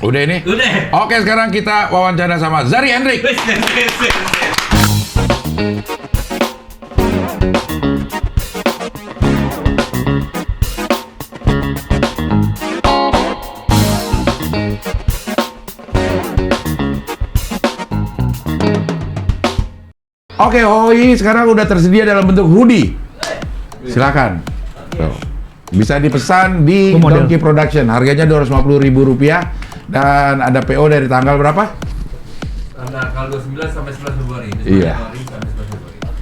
Udah ini? Udah. Oke, sekarang kita wawancara sama Zari Hendrik. Oke, Hoi sekarang udah tersedia dalam bentuk hoodie. Silakan. Tuh. Bisa dipesan di Donkey Production. Harganya Rp250.000 dan ada PO dari tanggal berapa? Tanggal 29 sampai 11 Februari. Iya.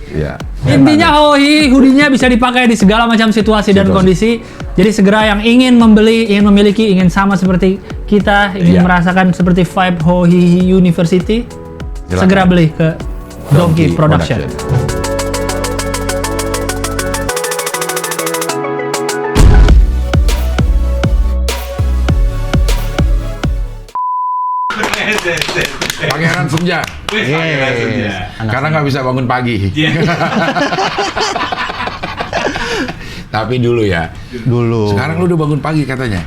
Iya. Intinya Hoi, hoodie-nya bisa dipakai di segala macam situasi dan kondisi. Jadi segera yang ingin membeli, ingin memiliki, ingin sama seperti kita, ingin merasakan seperti vibe Hoi University, Silakan. segera beli ke Donkey Production. Pangeran Senja. Karena nggak bisa bangun pagi. Tapi dulu ya. Dulu. Sekarang lu udah bangun pagi katanya.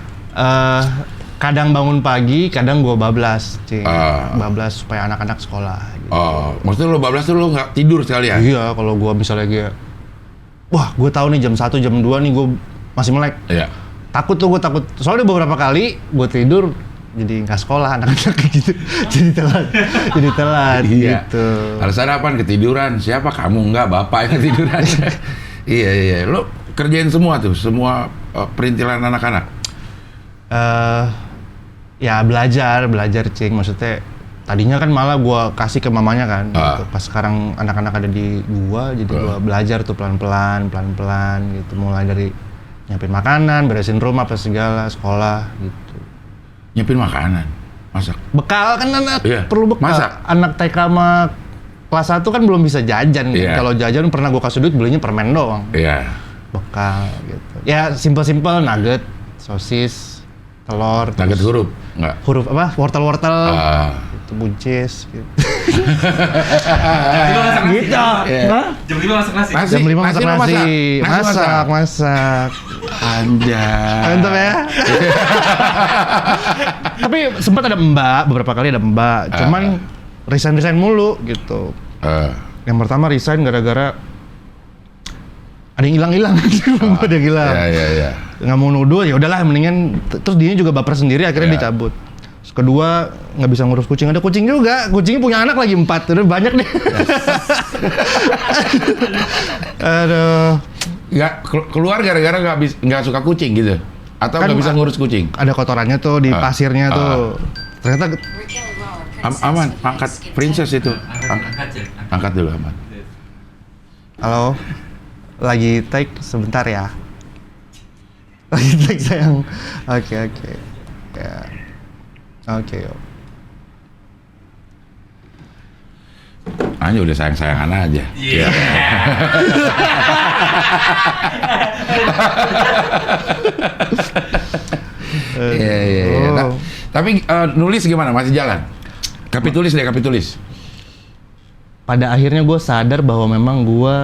Kadang bangun pagi, kadang gua bablas, Cing. Ah. Bablas supaya anak-anak sekolah. Gitu. Oh, maksudnya lu bablas tuh lu nggak tidur sekali ya? Iya, kalau gua misalnya kayak, wah, gua tahu nih jam 1, jam 2 nih gua masih melek. Iya. Takut. Soalnya beberapa kali gua tidur jadi nggak sekolah anak-anak gitu. jadi telat Iya. gitu. Alasan apaan? Ketiduran. Siapa kamu? Enggak, bapak yang ketiduran. Iya. Lu kerjain semua tuh, semua perintilan anak-anak. Ya belajar Cing. Maksudnya tadinya kan malah gua kasih ke mamanya kan. Gitu. Pas sekarang anak-anak ada di gua, jadi gua belajar tuh pelan-pelan gitu. Mulai dari nyiapin makanan, beresin rumah, apa segala, sekolah gitu. Nyiapin makanan, masak. Bekal kan anak perlu bekal. Masak. Anak TK sama kelas 1 kan belum bisa jajan. Iya. Kalau jajan pernah gua kasih duit belinya permen doang. Iya. Bekal gitu. Ya simpel-simpel, nugget, sosis, telur. Nugget terus huruf? Enggak. huruf apa? Wortel. Itu buncis gitu. Gitu. Hah? Jam 5 masak nasi. Jam 5 masak lu nasi. masak. Masak. Anjay. Mantap ya. Tapi sempat ada beberapa kali ada mbak. Cuman resign mulu gitu. Yang pertama resign gara-gara ada yang hilang. Ada yang hilang. Iya. Nggak mau nuduh, ya udahlah mendingan. Terus dia juga baper sendiri, akhirnya dicabut. Terus kedua, nggak bisa ngurus kucing. Ada kucing juga, kucingnya punya anak lagi 4, udah banyak deh. Aduh. Nggak keluar gara-gara nggak suka kucing gitu? Atau nggak Kan bisa ngurus kucing? Ada kotorannya tuh di pasirnya tuh. Ternyata Aman, angkat princess itu. Angkat dulu, aman. halo, lagi take sebentar ya. Lagi take sayang. Oke. Ya. Oke. Hanya udah sayang-sayangan aja. Iya. Iya. Tapi nulis gimana? Masih jalan? Kapitulis. Pada akhirnya gue sadar bahwa memang gue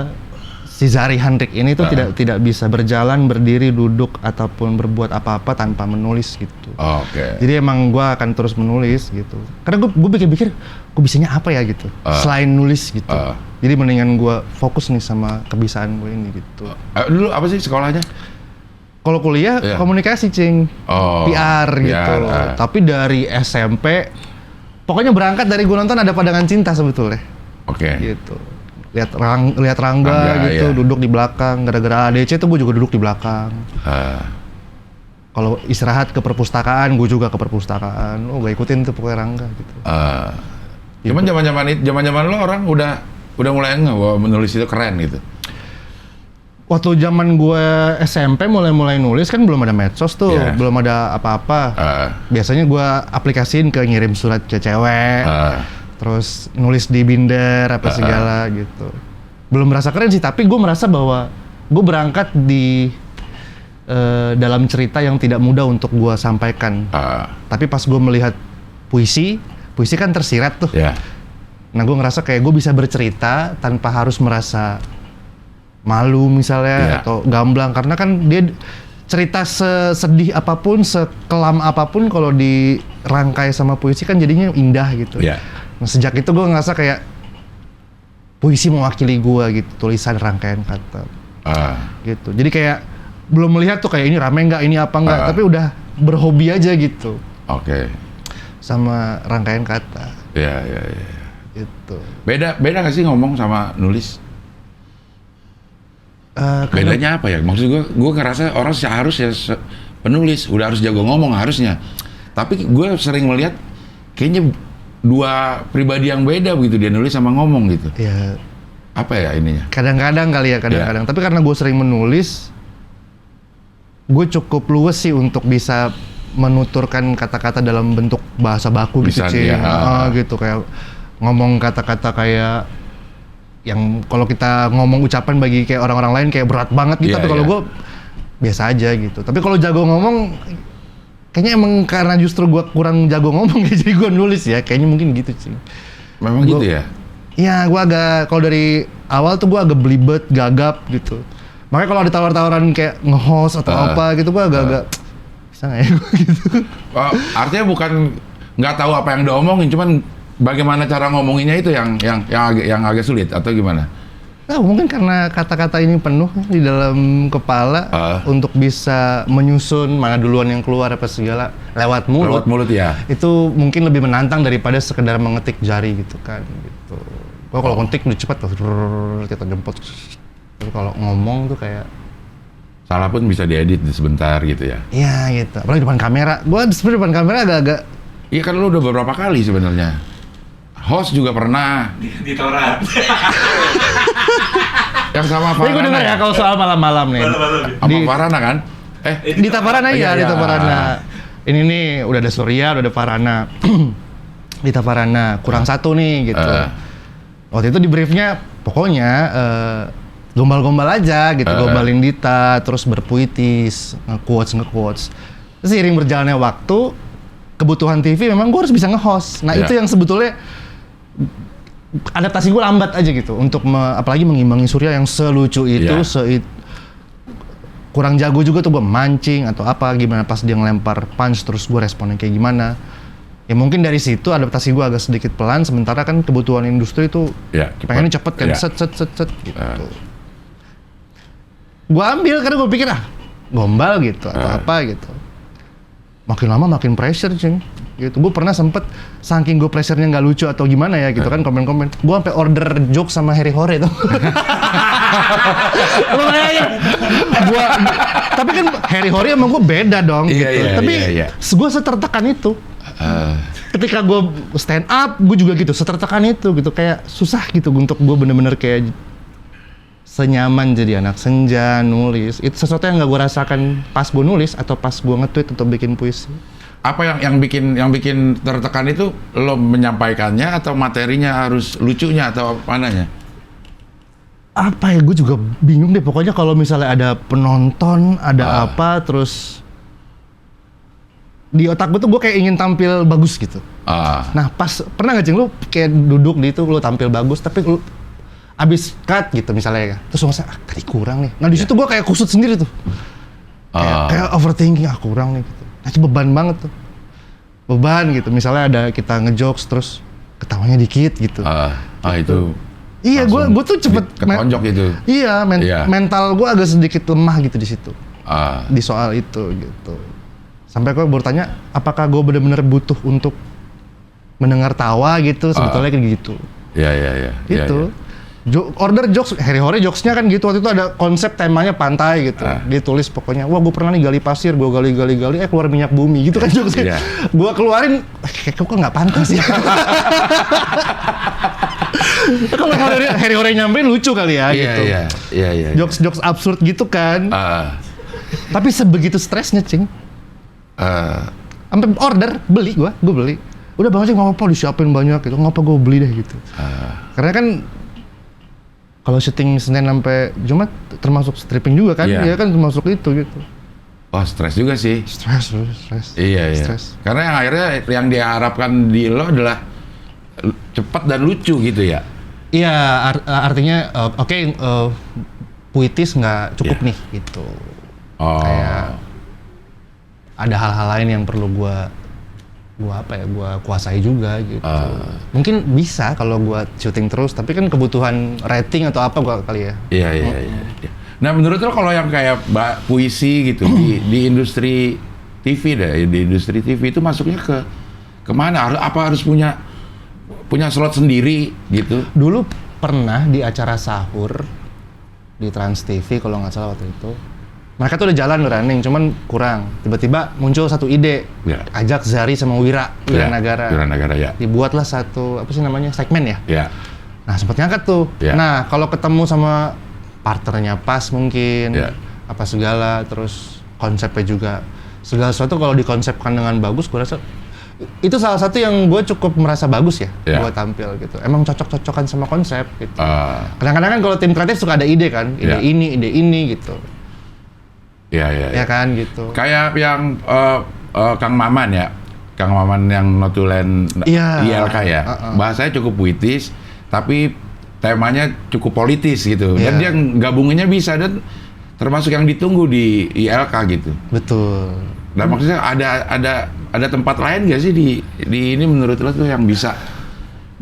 si Zari Hendrik ini tuh tidak bisa berjalan, berdiri, duduk ataupun berbuat apa-apa tanpa menulis gitu. Oke. Jadi emang gue akan terus menulis gitu. Karena gue pikir-pikir gue bisanya apa ya gitu. Selain nulis gitu. Jadi mendingan gue fokus nih sama kebiasaan gue ini gitu. Dulu apa sih sekolahnya? Kalau kuliah komunikasi, Cing. PR gitu. Tapi dari SMP pokoknya berangkat dari gue nonton Ada Padangan Cinta sebetulnya. Oke. Gitu. Lihat Rangga gitu, duduk di belakang. Gara-gara ADC tuh gue juga duduk di belakang. Kalau istirahat ke perpustakaan, gue juga ke perpustakaan. Gue ikutin tuh pokoknya Rangga gitu. Cuman zaman lo orang udah mulai bahwa menulis itu keren gitu. Waktu zaman gue SMP mulai nulis kan belum ada medsos tuh, belum ada apa-apa. Biasanya gue aplikasiin ke ngirim surat ke cewek, terus nulis di binder apa segala gitu. Belum merasa keren sih, tapi gue merasa bahwa gue berangkat di dalam cerita yang tidak mudah untuk gue sampaikan. Tapi pas gue melihat puisi kan tersirat tuh. Nah gue ngerasa kayak gue bisa bercerita tanpa harus merasa malu misalnya atau gamblang, karena kan dia cerita sesedih apapun, sekelam apapun kalau dirangkai sama puisi kan jadinya indah gitu. Yeah. Nah, sejak itu gue ngerasa kayak puisi mewakili gue gitu, tulisan rangkaian kata gitu. Jadi kayak belum melihat tuh kayak ini rame nggak, ini apa nggak, tapi udah berhobi aja gitu. Oke. Sama rangkaian kata. Iya. Gitu. Beda nggak sih ngomong sama nulis? Bedanya apa ya? Maksud gue ngerasa orang seharusnya penulis udah harus jago ngomong harusnya. Tapi gue sering melihat kayaknya dua pribadi yang beda begitu, dia nulis sama ngomong gitu. Ya. Apa ya ininya? Kadang-kadang kali ya, kadang-kadang. Tapi karena gue sering menulis, gue cukup luwes sih untuk bisa menuturkan kata-kata dalam bentuk bahasa baku gitu, Cing. Gitu kayak ngomong kata-kata kayak yang kalau kita ngomong ucapan bagi kayak orang-orang lain kayak berat banget gitu, tapi kalau gue biasa aja gitu. Tapi kalau jago ngomong, kayaknya emang karena justru gue kurang jago ngomong jadi gue nulis ya, kayaknya mungkin gitu sih. Memang gitu ya? Iya, gue agak, kalau dari awal tuh gue agak belibet, gagap gitu. Makanya kalau ada tawaran kayak nge-host atau apa gitu, gue agak-agak bisa nggak ya gitu. Artinya bukan nggak tahu apa yang diomongin, cuman bagaimana cara ngomonginnya itu yang agak sulit atau gimana? Nah, mungkin karena kata-kata ini penuh di dalam kepala untuk bisa menyusun mana duluan yang keluar apa segala lewat mulut. Lewat mulut ya. Itu mungkin lebih menantang daripada sekedar mengetik jari gitu kan gitu. Gua kalau ngetik udah cepat tuh kita jemput. Tapi kalau ngomong tuh kayak salah pun bisa diedit sebentar gitu ya. Iya gitu. Apalagi depan kamera. Gua sebenarnya depan kamera agak-agak. Iya kan lu udah beberapa kali sebenarnya. Host juga pernah. Di Torat. Yang sama Farana. Ini gue denger ya kalau soal malam-malam nih. Sama Farana kan? Di Taparana ya, di iya. Taparana. Ini nih udah ada Surya, udah ada Farana. Di Taparana kurang satu nih gitu. Waktu itu di briefnya pokoknya gombal-gombal aja gitu, gombalin Dita, terus berpuitis, nge-quotes. Terus seiring berjalannya waktu, kebutuhan TV memang gue harus bisa nge-host. Nah itu yang sebetulnya adaptasi gue lambat aja gitu untuk apalagi mengimbangi Surya yang selucu itu, kurang jago juga tuh gue mancing atau apa gimana pas dia ngelempar punch terus gue responnya kayak gimana. Ya mungkin dari situ adaptasi gue agak sedikit pelan, sementara kan kebutuhan industri itu pengennya cepet kan, set gitu. Gue ambil karena gue pikir gombal gitu atau apa gitu. Makin lama makin pressure, Cing. Gitu. Gue pernah sempet saking gue pressure-nya nggak lucu atau gimana ya gitu kan, komen-komen. Gue sampai order joke sama Harry Hore tuh. Lu bayangin. Tapi kan Harry Hore emang gue beda dong gitu. Tapi gue setertekan itu. Ketika gue stand up, gue juga gitu, setertekan itu gitu. Kayak susah gitu untuk gue bener-bener kayak senyaman jadi anak senja, nulis. Itu sesuatu yang nggak gue rasakan pas gue nulis atau pas gue nge-tweet atau bikin puisi. Apa yang bikin tertekan itu lo menyampaikannya atau materinya harus lucunya atau mananya? Apa ya, gue juga bingung deh. Pokoknya kalau misalnya ada penonton, ada apa, terus di otak gue tuh gue kayak ingin tampil bagus gitu. Nah pas, pernah nggak Cing, lu kayak duduk di itu, lu tampil bagus, tapi lu abis cut gitu misalnya ya, terus gue ngerasa, tadi kurang nih. Nah di situ gue kayak kusut sendiri tuh. Kayak overthinking, kurang nih gitu. Nah itu beban banget tuh. Beban gitu, misalnya ada kita ngejokes terus ketawanya dikit gitu. Itu. Iya, gue tuh cepet ketonjok gitu. Iya, mental gue agak sedikit lemah gitu di situ. Di soal itu gitu. Sampai gue bertanya, apakah gue benar-benar butuh untuk mendengar tawa gitu? Sebetulnya kayak gitu. Iya. Gitu. Order jokes, Harry Hore jokesnya kan gitu. Waktu itu ada konsep temanya pantai gitu. Dia tulis pokoknya, wah gue pernah nih gali pasir, gue gali, keluar minyak bumi gitu kan jokesnya. Gue keluarin, kayak kok nggak pantas ya. Kalau Harry Hore nyampein lucu kali ya gitu. Iya. Jokes absurd gitu kan. Tapi sebegitu stresnya, Cing. Sampai order, gue beli. Udah Bang Cing, nggak apa-apa disiapin banyak gitu, ngapa gue beli deh gitu. Karena kan kalau syuting Senin sampai Jumat termasuk stripping juga kan, ya kan termasuk itu gitu. Oh, stres juga sih. Stres. Iya. Karena yang akhirnya yang diharapkan di lo adalah cepat dan lucu gitu ya. Iya, artinya puitis nggak cukup nih gitu. Kayak ada hal-hal lain yang perlu gua kuasai juga gitu. Mungkin bisa kalau gua syuting terus, tapi kan kebutuhan rating atau apa gua kali ya. Iya. Nah, menurut lo kalau yang kayak puisi gitu di industri TV di industri TV itu masuknya ke kemana? Apa harus punya slot sendiri gitu? Dulu pernah di acara sahur di Trans TV kalau nggak salah waktu itu. Mereka tuh udah jalan running, cuman kurang. Tiba-tiba muncul satu ide, ajak Zari sama Wiranagara. Wiranagara ya. Dibuatlah satu segmen ya. Ya. Nah sempat ngangkat tuh. Ya. Nah kalau ketemu sama partnernya pas mungkin, apa segala, terus konsepnya juga segala sesuatu kalau dikonsepkan dengan bagus, gue rasa itu salah satu yang gue cukup merasa bagus ya buat tampil gitu. Emang cocok-cocokan sama konsep gitu. Kadang-kadang kan kalau tim kreatif suka ada ide kan, ide ini gitu. Ya kan gitu. Kayak yang Kang Maman ya, Kang Maman yang notulen ILK ya. Bahasanya cukup puitis, tapi temanya cukup politis gitu. Dan dia gabunginnya bisa dan termasuk yang ditunggu di ILK gitu. Betul. Dan maksudnya ada tempat lain nggak sih di ini menurut lo tuh yang bisa?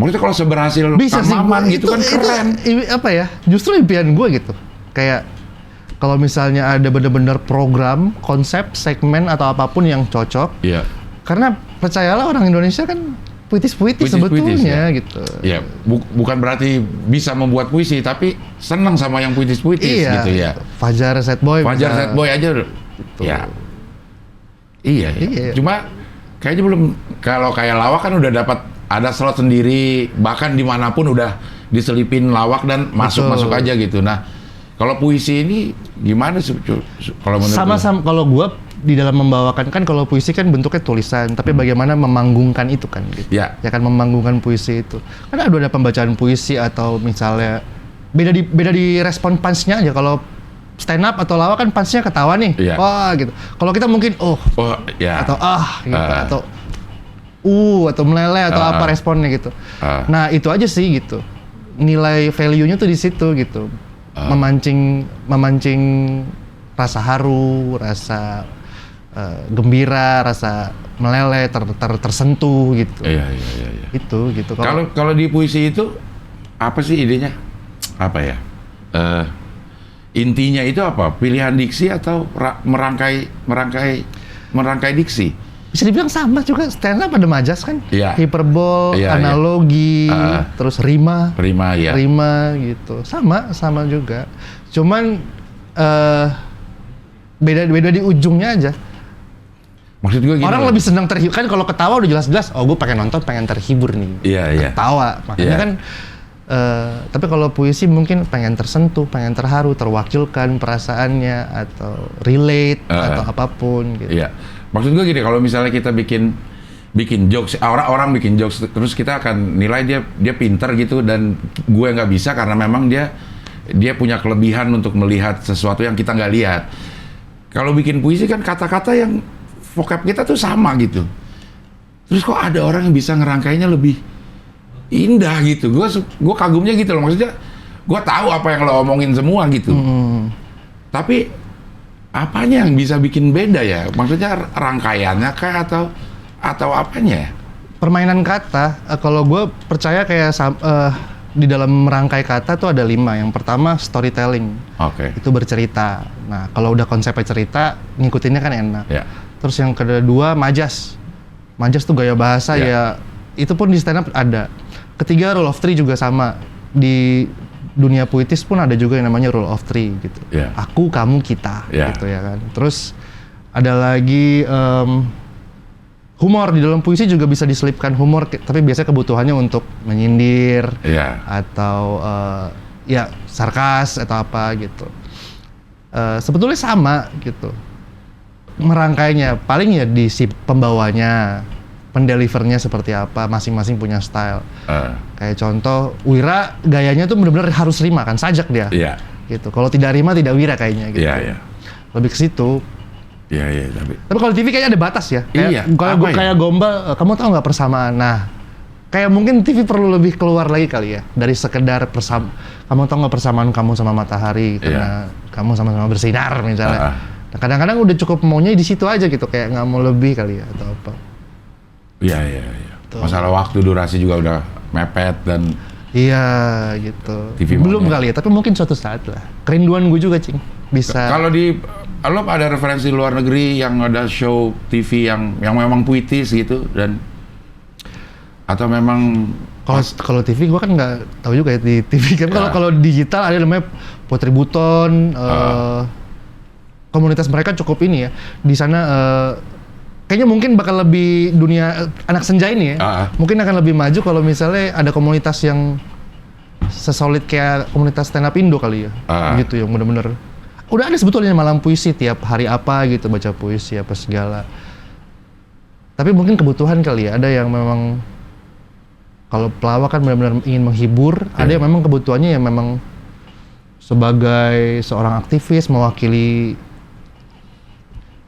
Maksudnya kalau seberhasil Kang Maman gitu kan keren. Apa ya? Justru impian gue gitu. Kayak kalau misalnya ada benar-benar program, konsep, segmen atau apapun yang cocok. Iya. Karena percayalah orang Indonesia kan puitis-puitis sebetulnya gitu. Iya, bukan berarti bisa membuat puisi, tapi senang sama yang puitis-puitis gitu ya. Fajar Sad Boy aja. Ya. Iya. Cuma kayaknya belum, kalau kayak lawak kan udah dapat ada slot sendiri, bahkan dimanapun udah diselipin lawak dan masuk aja gitu. Nah, kalau puisi ini gimana sih? Kalau menurut sama-sama kalau gue di dalam membawakan kan, kalau puisi kan bentuknya tulisan, tapi bagaimana memanggungkan itu kan gitu. Ya kan, memanggungkan puisi itu. Kan ada pembacaan puisi atau misalnya beda di respon punch-nya aja. Kalau stand up atau lawak kan punch-nya ketawa nih. Wah gitu. Kalau kita mungkin atau gitu atau atau meleleh atau apa responnya gitu. Nah, itu aja sih gitu. Nilai value-nya tuh di situ gitu. Memancing rasa haru, rasa gembira, rasa meleleh, tersentuh gitu. Iya. Itu gitu. Kalau di puisi itu apa sih idenya? Apa ya? Intinya itu apa? Pilihan diksi atau merangkai diksi? Bisa dibilang sama juga, stand up ada majas kan? Hiperbol, analogi, terus rima gitu. Sama juga. Cuman beda di ujungnya aja. Maksud gue gini. Orang lebih senang terhibur kan, kalau ketawa udah jelas-jelas, gue pengen nonton, pengen terhibur nih. Iya. Ketawa, makanya kan. Tapi kalau puisi mungkin pengen tersentuh, pengen terharu, terwakilkan perasaannya atau relate atau apapun gitu. Iya. Maksud gue gini, kalau misalnya kita bikin jokes, orang bikin jokes, terus kita akan nilai dia pinter gitu, dan gue nggak bisa karena memang dia punya kelebihan untuk melihat sesuatu yang kita nggak lihat. Kalau bikin puisi kan kata-kata yang vocab kita tuh sama gitu. Terus kok ada orang yang bisa ngerangkainya lebih indah gitu. Gue kagumnya gitu loh. Maksudnya gue tahu apa yang lo omongin semua gitu. Tapi apanya yang bisa bikin beda ya? Maksudnya rangkaiannya kah atau apanya? Permainan kata. Kalau gue percaya kayak di dalam merangkai kata tuh ada 5. Yang pertama storytelling. Itu bercerita. Nah, kalau udah konsepnya cerita, ngikutinnya kan enak. Terus yang kedua majas. Majas tuh gaya bahasa ya. Itu pun di stand up ada. Ketiga rule of three juga sama. Di dunia puitis pun ada juga yang namanya rule of three gitu. Aku, kamu, kita gitu ya kan. Terus ada lagi humor. Di dalam puisi juga bisa diselipkan humor, tapi biasanya kebutuhannya untuk menyindir atau sarkas atau apa gitu. Sebetulnya sama gitu. Merangkainya paling ya di si pembawanya, pendelivernya seperti apa, masing-masing punya style. Kayak contoh, Wira gayanya tuh benar-benar harus rima kan, sajak dia. Gitu. Kalau tidak rima tidak Wira kayaknya gitu. Lebih ke situ. Tapi kalau TV kayaknya ada batas ya. Kayak Gombal, kamu tahu nggak persamaan? Nah, kayak mungkin TV perlu lebih keluar lagi kali ya dari sekedar kamu tahu nggak persamaan kamu sama matahari karena kamu sama-sama bersinar misalnya. Nah, kadang-kadang udah cukup maunya di situ aja gitu, kayak nggak mau lebih kali ya atau apa. Iya. Masalah waktu durasi juga udah mepet dan iya gitu. TV Belum maunya. kali ya, tapi mungkin suatu saat lah. Kerinduan gue juga, Cing. Bisa. Kalau lo ada referensi luar negeri yang ada show TV yang memang puitis gitu dan atau memang Kalau TV gue kan nggak tahu juga ya di TV kan. Ya. Kalau digital ada namanya Putri Buton. Komunitas mereka cukup ini ya. Di sana kayaknya mungkin bakal lebih dunia anak senja ini ya. Mungkin akan lebih maju kalau misalnya ada komunitas yang sesolid kayak komunitas stand up Indo kali ya. Gitu yang bener-bener. Udah ada sebetulnya malam puisi tiap hari apa gitu, baca puisi apa segala. Tapi mungkin kebutuhan kali ya. Ada yang memang kalau pelawak kan benar-benar ingin menghibur, ada yang memang kebutuhannya yang memang sebagai seorang aktivis mewakili.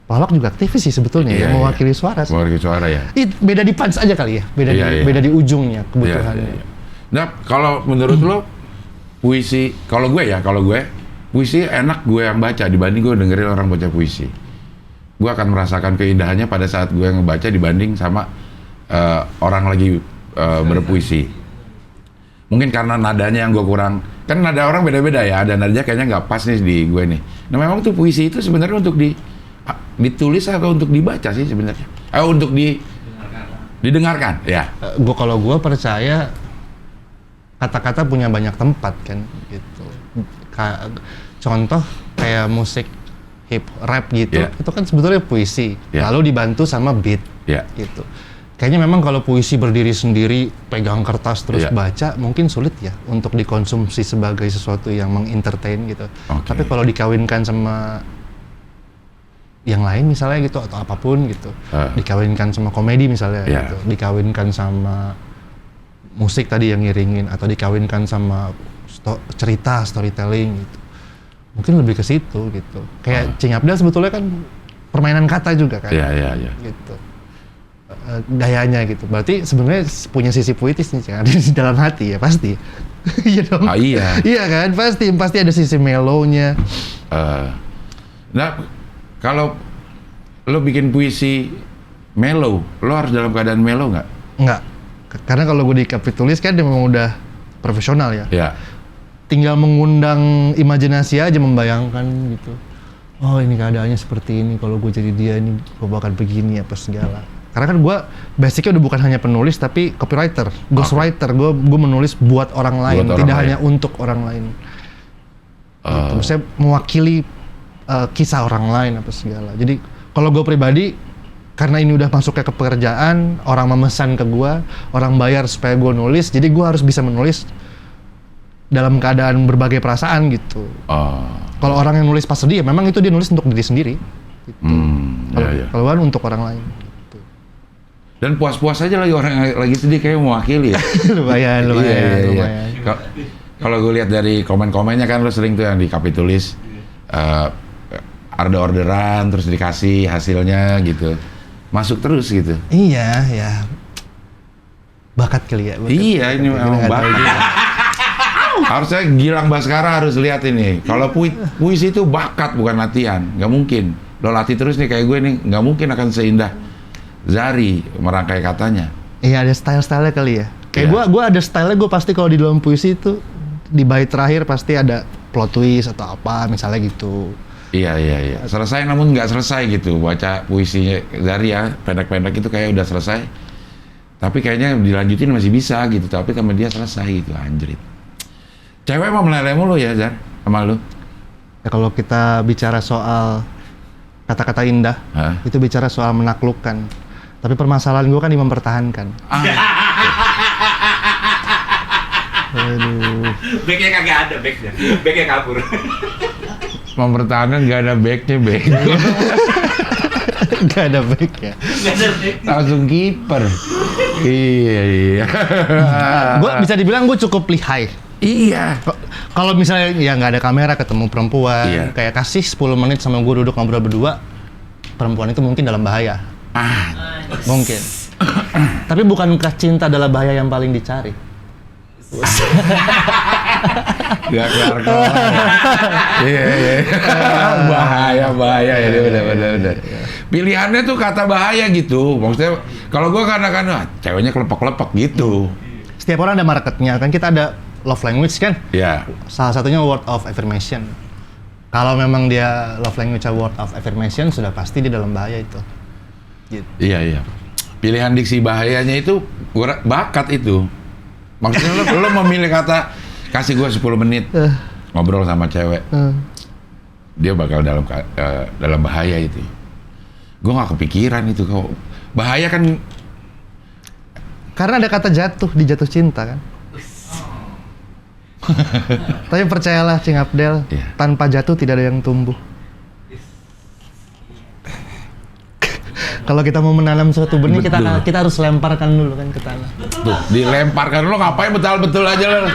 Pelawak juga aktivis sih sebetulnya ya, mewakili suara sih. Mewakili suara ya. Beda di punch aja kali ya, beda di ujungnya kebutuhannya. Iya. Nah, kalau menurut lo puisi, kalau gue puisi enak gue yang baca dibanding gue dengerin orang baca puisi. Gue akan merasakan keindahannya pada saat gue ngebaca dibanding sama orang lagi berpuisi. Mungkin karena nadanya yang gue kurang, kan nada orang beda-beda ya, ada nadanya kayaknya nggak pas nih di gue nih. Nah memang tuh puisi itu sebenarnya untuk ditulis atau untuk dibaca sih sebenarnya? Untuk didengarkan, ya. Kalau gue percaya kata-kata punya banyak tempat kan, gitu. Contoh kayak musik rap gitu, itu kan sebetulnya puisi, lalu dibantu sama beat, gitu. Kayaknya memang kalau puisi berdiri sendiri, pegang kertas terus baca, mungkin sulit ya untuk dikonsumsi sebagai sesuatu yang mengentertain gitu. Tapi kalau dikawinkan sama yang lain misalnya gitu, atau apapun gitu, dikawinkan sama komedi misalnya gitu, dikawinkan sama musik tadi yang ngiringin, atau dikawinkan sama cerita, storytelling gitu. Mungkin lebih ke situ gitu. Kayak Cing Abdal sebetulnya kan permainan kata juga kan. Iya. Gitu. Gayanya gitu. Berarti sebenarnya punya sisi puitis nih, ada di dalam hati ya pasti. Iya dong. Iya. Iya kan, pasti ada sisi mellow-nya. Nah, kalau lo bikin puisi mellow, lo harus dalam keadaan mellow nggak? Nggak. Karena kalau gue dikapitulis kan memang udah profesional ya. Iya. Tinggal mengundang imajinasi aja, membayangkan gitu. Oh ini keadaannya seperti ini, kalau gue jadi dia ini gue bakal begini apa segala. Karena kan gue basicnya udah bukan hanya penulis tapi copywriter, ghostwriter. Gue menulis buat orang lain, tidak hanya untuk orang lain. Gitu. Maksudnya mewakili kisah orang lain apa segala. Jadi kalau gue pribadi, karena ini udah masuk ke pekerjaan, orang memesan ke gue, orang bayar supaya gue nulis, jadi gue harus bisa menulis dalam keadaan berbagai perasaan gitu. Kalau orang yang nulis pas sedih, ya memang itu dia nulis untuk diri sendiri. Gitu. Kalau kan untuk orang lain. Gitu. Dan puas-puas aja lagi orang yang lagi sedih kayak mewakili ya. lumayan. Kalau gue lihat dari komen-komennya kan lo sering tuh yang dikapitulis, ada orderan terus dikasih hasilnya gitu, masuk terus gitu. Iya ya. Bakat kali ya. Iya ini memang bakat. Harusnya Gilang Baskara harus lihat ini. Kalau puisi itu bakat bukan latihan, nggak mungkin. Lo latih terus nih kayak gue nih, nggak mungkin akan seindah Zari merangkai katanya. Iya ada style-stylenya kali ya. Kayak gue ada stylenya, gue pasti kalau di dalam puisi itu di bait terakhir pasti ada plot twist atau apa misalnya gitu. Iya. Selesai namun nggak selesai gitu. Baca puisinya Zari ya, pendek-pendek itu kayak udah selesai. Tapi kayaknya dilanjutin masih bisa gitu. Tapi sama dia selesai gitu, anjrit. Cewek mah meleleh mulu ya, Zar, sama lu? Ya, kalau kita bicara soal kata-kata indah, itu bicara soal menaklukkan. Tapi permasalahan gue kan di mempertahankan. Aduh. Backnya kagak ada, backnya kabur. Mempertahankan nggak ada backnya, back. Nggak ada backnya. Langsung kiper. Iya. Gue bisa dibilang gue cukup lihai. Iya. Kalau misalnya ya nggak ada kamera, ketemu perempuan, kayak kasih 10 menit sama gue duduk ngobrol berdua, perempuan itu mungkin dalam bahaya. Mungkin. Tapi bukankah cinta adalah bahaya yang paling dicari? Gak kelar-kelar. Iya. Bahaya ya, benar. Pilihannya tuh kata bahaya gitu. Maksudnya kalau gue kadang-kadang ceweknya kelepek-kelepek gitu. Setiap orang ada marketnya kan, kita ada love language kan. Iya. Salah satunya word of affirmation. Kalau memang dia love language word of affirmation, sudah pasti di dalam bahaya itu. Gitu. Iya. Pilihan diksi bahayanya itu bakat itu. Maksudnya lo memilih kata kasih gue 10 menit ngobrol sama cewek. Dia bakal dalam bahaya itu. Gue gak kepikiran itu kok. Bahaya kan karena ada kata jatuh di jatuh cinta kan. Tapi percayalah Cing Abdel, tanpa jatuh tidak ada yang tumbuh. Kalau kita mau menanam suatu benih, kita harus lemparkan dulu kan ke tanah. Tuh, dilemparkan lo ngapain betul aja lo.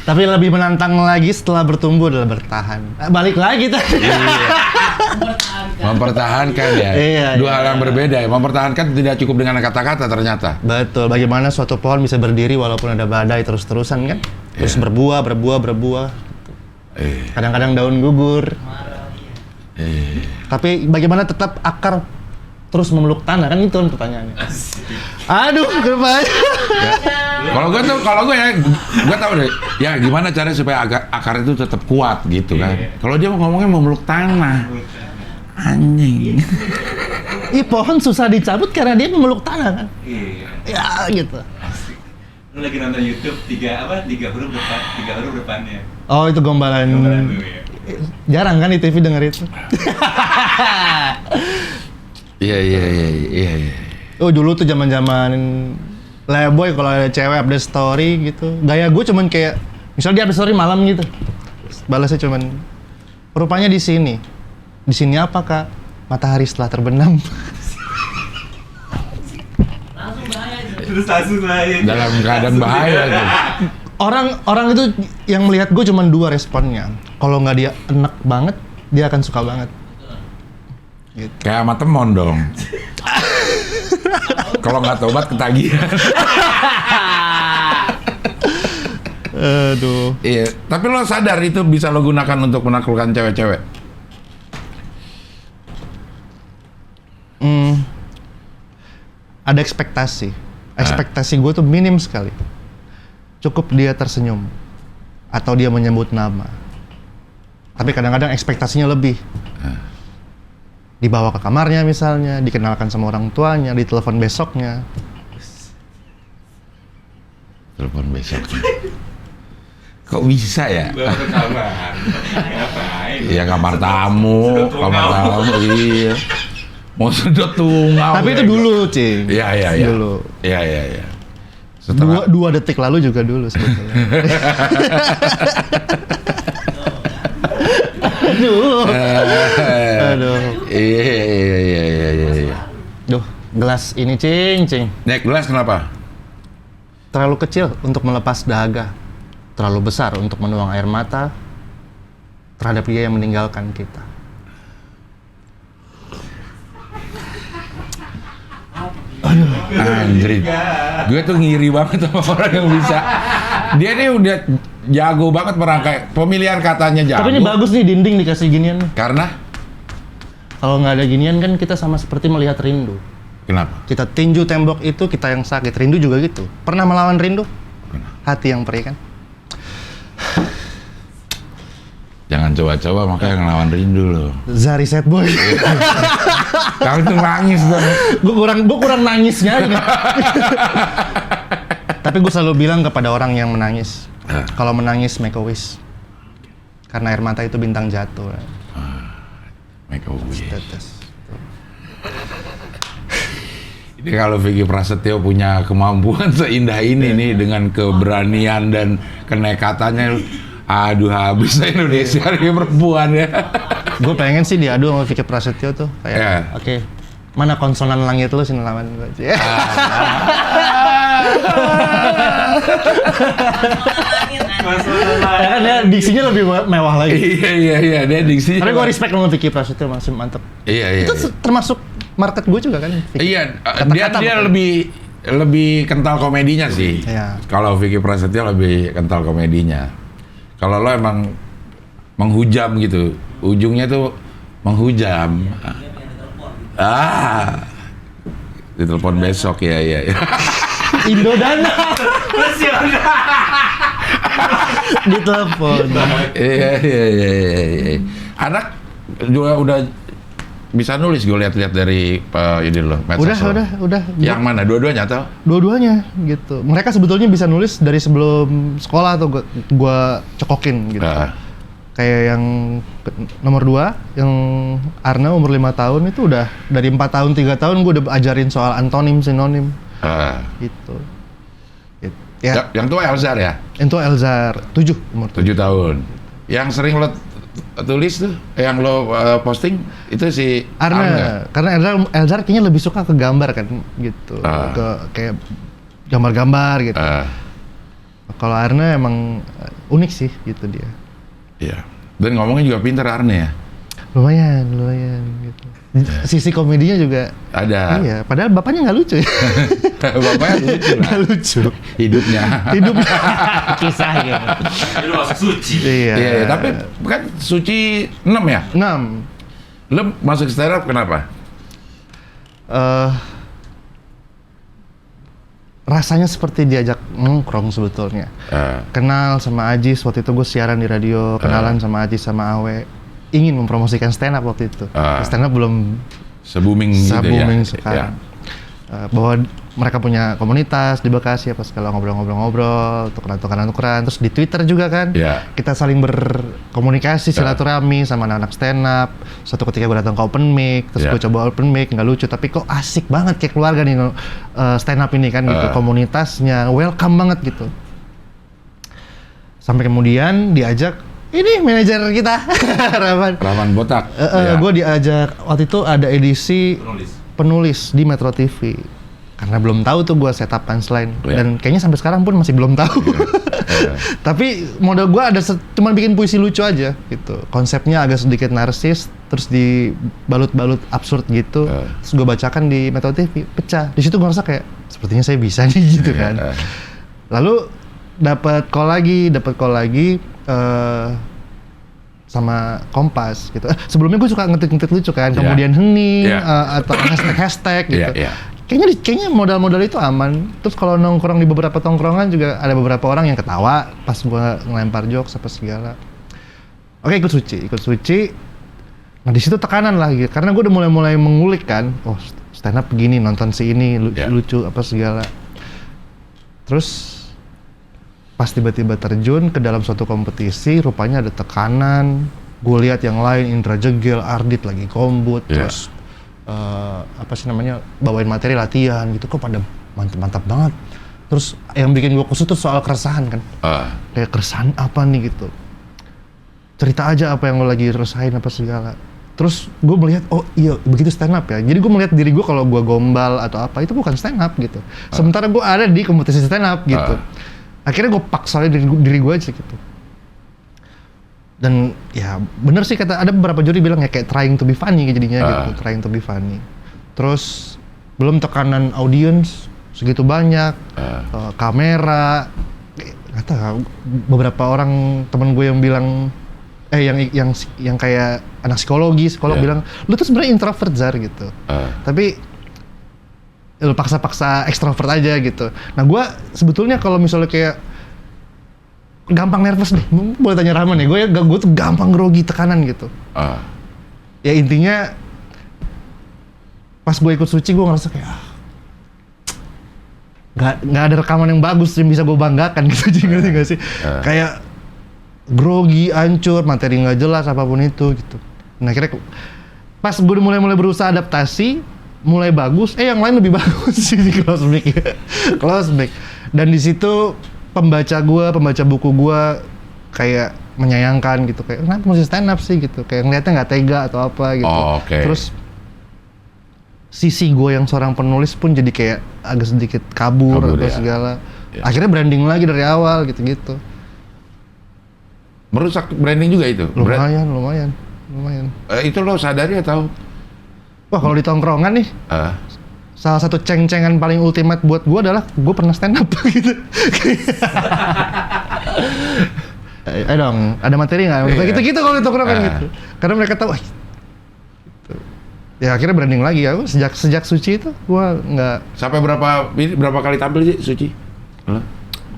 Tapi lebih menantang lagi setelah bertumbuh adalah bertahan. Balik lagi tadi. Mempertahankan ya. Dua hal yang berbeda ya. Mempertahankan tidak cukup dengan kata-kata ternyata. Betul. Bagaimana suatu pohon bisa berdiri walaupun ada badai terus-terusan kan? Terus berbuah. Kadang-kadang daun gugur. Tapi bagaimana tetap akar terus memeluk tanah kan, itu kan pertanyaannya. Aduh, kenapa? Kalau gue tahu deh. Ya gimana caranya supaya akar itu tetap kuat gitu kan. Kalau dia ngomongnya memeluk tanah. Anjing. Ih, pohon susah dicabut karena dia memeluk tanah kan. Iya. Ya gitu. Lu lagi nonton YouTube tiga huruf depannya. Oh, itu gombalan lu ya. Jarang kan di TV denger itu. Iya. Oh, dulu tuh zaman-zaman Leboy kalau ada cewek update story gitu. Gaya gue cuman kayak misalnya dia update story malam gitu. Balasnya cuman rupanya di sini. Di sini apa, Kak? Matahari setelah terbenam. Langsung bahaya. Dalam keadaan bahaya tuh. Orang itu yang melihat gue cuma 2 responnya. Kalau nggak dia enak banget, dia akan suka banget. Gitu. Kayak sama temon dong. Kalau nggak tobat ketagihan. Aduh. Iya, tapi lo sadar itu bisa lo gunakan untuk menaklukkan cewek-cewek? Ada ekspektasi. Ekspektasi gue tuh minim sekali. Cukup dia tersenyum atau dia menyebut nama. Tapi kadang-kadang ekspektasinya lebih. Dibawa ke kamarnya misalnya, dikenalkan sama orang tuanya, ditelepon besoknya. Telepon besoknya. Kok bisa ya? Bawa ke kamar. Ngapain? Iya, kamar tamu. Iya. Mau sedot tungau. Tapi itu dulu, Cing. Iya. Dulu. Iya. 2 detik lalu juga dulu sebetulnya. Aduh. Iya. Duh, gelas ini Cing. Naik gelas kenapa? Terlalu kecil untuk melepas dahaga. Terlalu besar untuk menuang air mata terhadap dia yang meninggalkan kita. Anjir. Gue tuh ngiri banget sama orang yang bisa. Dia nih udah jago banget merangkai pemilihan katanya jago. Tapi ini bagus nih dinding dikasih ginian. Karena kalau nggak ada ginian kan kita sama seperti melihat rindu. kenapa? Kita tinju tembok itu kita yang sakit. Rindu juga gitu. Pernah melawan rindu? Hati yang perih kan? Jangan coba-coba makanya ngelawan rindu loh. Zari sad boy. Kamu tuh nangis dong. Gue kurang nangisnya aja. Tapi gue selalu bilang kepada orang yang menangis, kalau menangis make a wish. Karena air mata itu bintang jatuh. Make a wish. Tetes. Ini kalau Vicky Prasetyo punya kemampuan seindah ini nih dengan keberanian dan kenekatannya, aduh habis Indonesia ini perempuan ya. Gue pengen sih diadu sama Vicky Prasetyo tuh kayak, oke, mana konsonan langit lu sini lawan gue. Ya kan dia diksinya lebih mewah lagi. Iya, dia diksinya. Tapi gue respect sama Vicky Prasetyo, masih mantep. Iya. Itu termasuk market gue juga kan. Vicky. Iya, Kata-kata dia bukan? lebih lebih kental komedinya sih. Iya. Kalau Vicky Prasetyo lebih kental komedinya. Kalau lo emang menghujam gitu, ujungnya tuh menghujam. Ditelepon besok ya. Indodana. Ditelepon. Iya. Anak juga udah bisa nulis, gue lihat-lihat dari ini loh, medsos lo. Udah. Yang mana? Dua-duanya atau? Dua-duanya gitu. Mereka sebetulnya bisa nulis dari sebelum sekolah tuh gua cokokin gitu. Kayak yang nomor 2, yang Arna umur 5 tahun itu udah dari 4 tahun 3 tahun gue udah ajarin soal antonim sinonim. Gitu. Ya. Yang tua Elzar ya? Yang tua Elzar, 7 umur 7 tahun. Yang sering lo tulis tuh, yang lo posting itu si Arna. Karena Elzar kayaknya lebih suka ke gambar kan gitu. Ke kayak gambar-gambar gitu. Kalau Arna emang unik sih gitu dia. Iya. Dan ngomongnya juga pintar Arna ya? Lumayan gitu. Sisi komedinya juga ada. Iya, padahal bapaknya nggak lucu ya. Bapaknya lucu lah. Nggak lucu. Hidupnya. Kisahnya. Lu masuk suci. Iya, tapi kan Suci 6 ya? 6. Lo masuk stand up kenapa? Rasanya seperti diajak nongkrong sebetulnya. Kenal sama Ajis, waktu itu gue siaran di radio, kenalan sama Ajis sama Awe. Ingin mempromosikan stand up waktu itu. Stand up belum se-booming gitu ya? Se-booming sekarang. Bahwa mereka punya komunitas di Bekasi, apa segala ngobrol-ngobrol, tukeran-tukeran, terus di Twitter juga kan. Kita saling berkomunikasi, silaturahmi sama anak-anak stand up. Suatu ketika gue datang ke open mic, terus gue coba open mic, nggak lucu, tapi kok asik banget kayak keluarga nih stand up ini kan gitu. Komunitasnya welcome banget gitu. Sampai kemudian diajak, ini manajer kita, Rahman Botak. Gue diajak, waktu itu ada edisi penulis di Metro TV. Karena belum tahu tuh gue setup punchline. Dan kayaknya sampai sekarang pun masih belum tahu. Tapi modal gue ada cuman bikin puisi lucu aja gitu. Konsepnya agak sedikit narsis, terus dibalut-balut absurd gitu. Terus gue bacakan di Metro TV, pecah. Di situ gue ngerasa kayak sepertinya saya bisa nih gitu kan. Lalu dapat call lagi sama Kompas gitu. Sebelumnya gue suka ngetik lucu kan, kemudian hening atau hashtag gitu. Kayaknya modal-modal itu aman. Terus kalau nongkrong di beberapa tongkrongan juga ada beberapa orang yang ketawa pas gue ngelempar jokes apa segala. Oke, ikut suci. Nah di situ tekanan lah gitu. Karena gue udah mulai mengulik kan. Oh stand up begini, nonton si ini lucu apa segala. Terus pas tiba-tiba terjun ke dalam suatu kompetisi, rupanya ada tekanan. Gue lihat yang lain, Indra Jegel, Ardit lagi kombut, terus bawain materi latihan gitu, kok pada mantap banget. Terus yang bikin gue kusut tuh soal keresahan kan. Kayak keresahan apa nih gitu. Cerita aja apa yang lo lagi rasain apa segala. Terus gue melihat, oh iya begitu stand up ya. Jadi gue melihat diri gue kalau gue gombal atau apa, itu bukan stand up gitu. Sementara gue ada di kompetisi stand up gitu. Akhirnya gue paksa diri gue aja gitu. Dan ya bener sih kata ada beberapa juri bilang ya kayak trying to be funny jadinya gitu, trying to be funny. Terus belum tekanan audience segitu banyak, kamera, nggak tahu beberapa orang temen gue yang bilang yang kayak anak psikolog bilang lu tuh sebenarnya introvert Zar gitu. Tapi lu paksa-paksa ekstrovert aja gitu. Nah gue sebetulnya kalau misalnya kayak gampang nervous deh, boleh tanya Rahman ya, gue tuh gampang grogi tekanan gitu. Ya intinya pas gue ikut suci gue ngerasa kayak nggak ada rekaman yang bagus yang bisa gue banggakan gitu, ngerti nggak sih? Kayak grogi, hancur, materi nggak jelas apapun itu gitu. Nah akhirnya pas gue mulai berusaha adaptasi, mulai bagus, yang lain lebih bagus sih di close mic. Dan di situ pembaca buku gue kayak menyayangkan gitu, kayak kenapa mesti stand up sih gitu, kayak ngeliatnya nggak tega atau apa gitu. Terus sisi gue yang seorang penulis pun jadi kayak agak sedikit kabur atau segala. Akhirnya branding lagi dari awal gitu-gitu. Merusak branding juga itu? Lumayan. Itu lo sadari atau? Wah kalau di tongkrongan nih, salah satu ceng-cengan paling ultimate buat gue adalah gue pernah stand up gitu. Dong, ada materi nggak? Gitu-gitu kalau itu kan gitu. Karena mereka tahu, gitu. Ya akhirnya branding lagi ya. Sejak Suci itu gue nggak. Sampai berapa kali tampil sih Suci?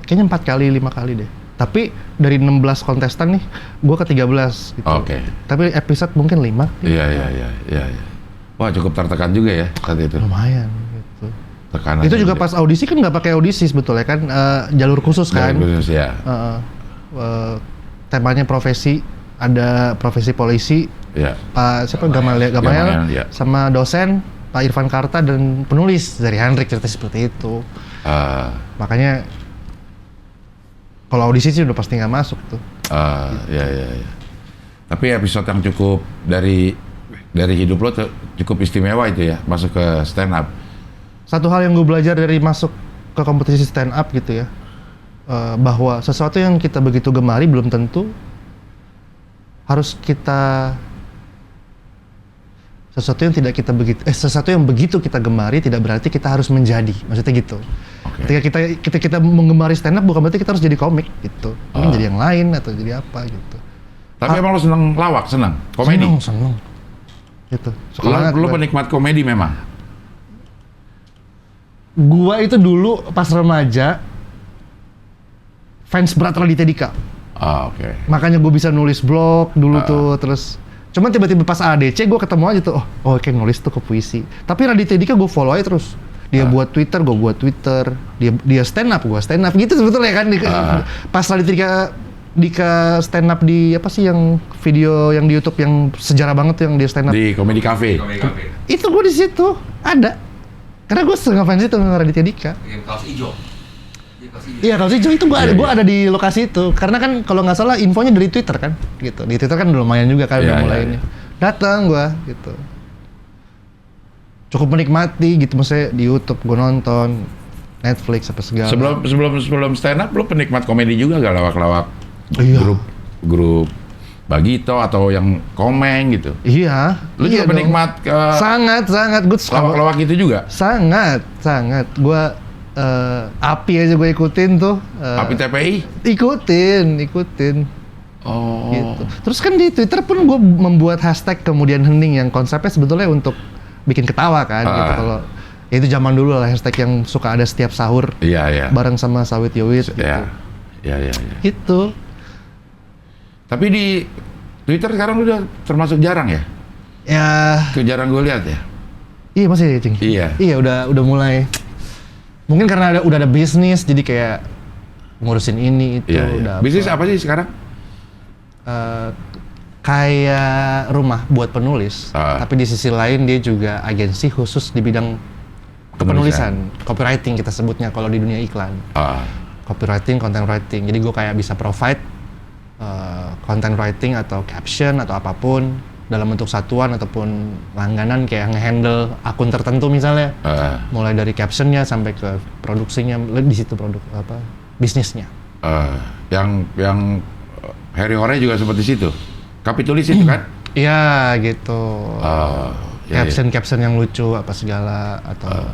Kayaknya 4 kali, 5 kali deh. Tapi dari 16 kontestan nih, gue ke 13 gitu. Oke. Tapi episode mungkin 5. Iya. Wah, cukup tertekan juga ya saat itu. Lumayan gitu. Tekanan. Itu juga pas audisi kan nggak pakai audisi sebetulnya kan, jalur khusus kan. Jalur khusus ya. Temanya profesi, ada profesi polisi. Ya. Pak siapa Gamaliel ya. sama dosen Pak Irfan Karta dan penulis dari Hendrik cerita seperti itu. Makanya kalau audisi sih udah pasti nggak masuk tuh. Ya. Tapi episode yang cukup dari hidup lo cukup istimewa itu ya, masuk ke stand up. Satu hal yang gue belajar dari masuk ke kompetisi stand up gitu ya, bahwa sesuatu yang kita begitu gemari belum tentu harus kita sesuatu yang begitu kita gemari tidak berarti kita harus menjadi, maksudnya gitu. Okay. Ketika kita menggemari stand up bukan berarti kita harus jadi komik gitu, mungkin jadi yang lain atau jadi apa gitu. Tapi emang lo seneng lawak, seneng komedi? Seneng. Gitu. Lo penikmat komedi memang? Gua itu dulu pas remaja fans berat Raditya Dika. Oke. Makanya gue bisa nulis blog dulu tuh, terus cuman tiba-tiba pas ADC gue ketemu aja tuh, kayak nulis tuh ke puisi. Tapi Raditya Dika gue follow aja terus. Dia buat Twitter, gue buat Twitter. Dia stand up, gue stand up. Gitu sebetulnya kan. Pas Raditya Dika stand up di apa sih yang video yang di YouTube yang sejarah banget tuh yang dia stand up. Di Comedy Cafe. Itu gue di situ ada. Karena gue ngefans itu sama Raditya Dika. Kaos hijau. Iya, kaos hijau itu gue ada di lokasi itu. Karena kan kalau nggak salah infonya dari Twitter kan, gitu. Di Twitter kan udah lumayan juga kan udah mulai ini. Datang gue, gitu. Cukup menikmati gitu, maksudnya di YouTube gue nonton, Netflix apa segala. Sebelum stand up, lo penikmat komedi juga gak lawak-lawak? Grup Bagito atau yang Komeng gitu? Iya. Lo juga penikmat sangat gue lawak-lawak itu juga? Sangat. Gue Api aja gue ikutin tuh. Api TPI? Ikutin. Oh. Gitu. Terus kan di Twitter pun gue membuat hashtag kemudian hening yang konsepnya sebetulnya untuk bikin ketawa kan. Gitu. Kalau itu zaman dulu lah hashtag yang suka ada setiap sahur. Iya. Bareng sama Sawit Yowit gitu. Iya. Gitu. Tapi di Twitter sekarang udah termasuk jarang ya? Ya. Itu jarang gue lihat ya? Iya masih Cing. Iya. Iya udah mulai. Mungkin karena udah ada bisnis jadi kayak ngurusin ini itu. Iya. Bisnis apa sih sekarang? Kayak rumah buat penulis. Tapi di sisi lain dia juga agensi khusus di bidang penulisan. Copywriting kita sebutnya kalau di dunia iklan. Copywriting, content writing. Jadi gue kayak bisa provide content writing atau caption atau apapun dalam bentuk satuan ataupun langganan kayak nge-handle akun tertentu misalnya. Mulai dari captionnya sampai ke produksinya, di situ produk apa bisnisnya. Yang Harry Hore juga seperti situ. Kapitulis itu kan? Iya gitu. Caption yang lucu apa segala atau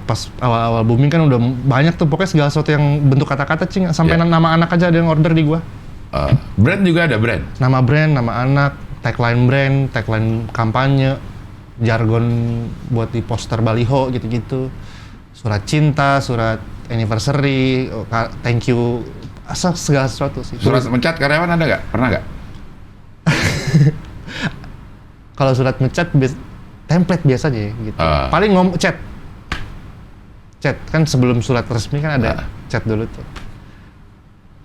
pas awal-awal booming kan udah banyak tuh pokoknya segala sesuatu yang bentuk kata-kata Cing, sampai nama anak aja ada yang order di gua. Brand juga ada brand? Nama brand, nama anak, tagline kampanye, jargon buat di poster baliho gitu-gitu. Surat cinta, surat anniversary, thank you, asal segala sesuatu sih. Surat mencat karyawan ada nggak? Pernah nggak? Kalau surat mencat template biasa aja gitu. Paling chat kan sebelum surat resmi kan ada chat dulu tuh.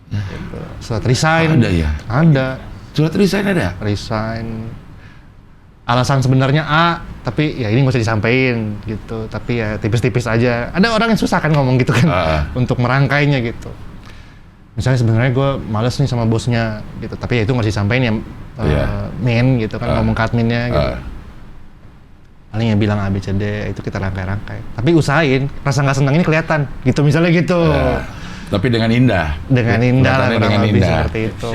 Gitu. Surat resign ada ya? Ada. Surat resign ada? Resign. Alasan sebenarnya A, tapi ya ini nggak usah disampaikan gitu. Tapi ya tipis-tipis aja. Ada orang yang susah kan ngomong gitu kan untuk merangkainya gitu. Misalnya sebenarnya gue males nih sama bosnya gitu, tapi ya itu nggak disampaikan ya main gitu kan ngomong ke adminnya gitu. Paling ya bilang A, B, C, D, itu kita rangkai-rangkai. Tapi usahain, rasa nggak senang ini kelihatan, gitu misalnya gitu. Tapi dengan indah. Dengan indah lah, dengan lebih indah. seperti itu.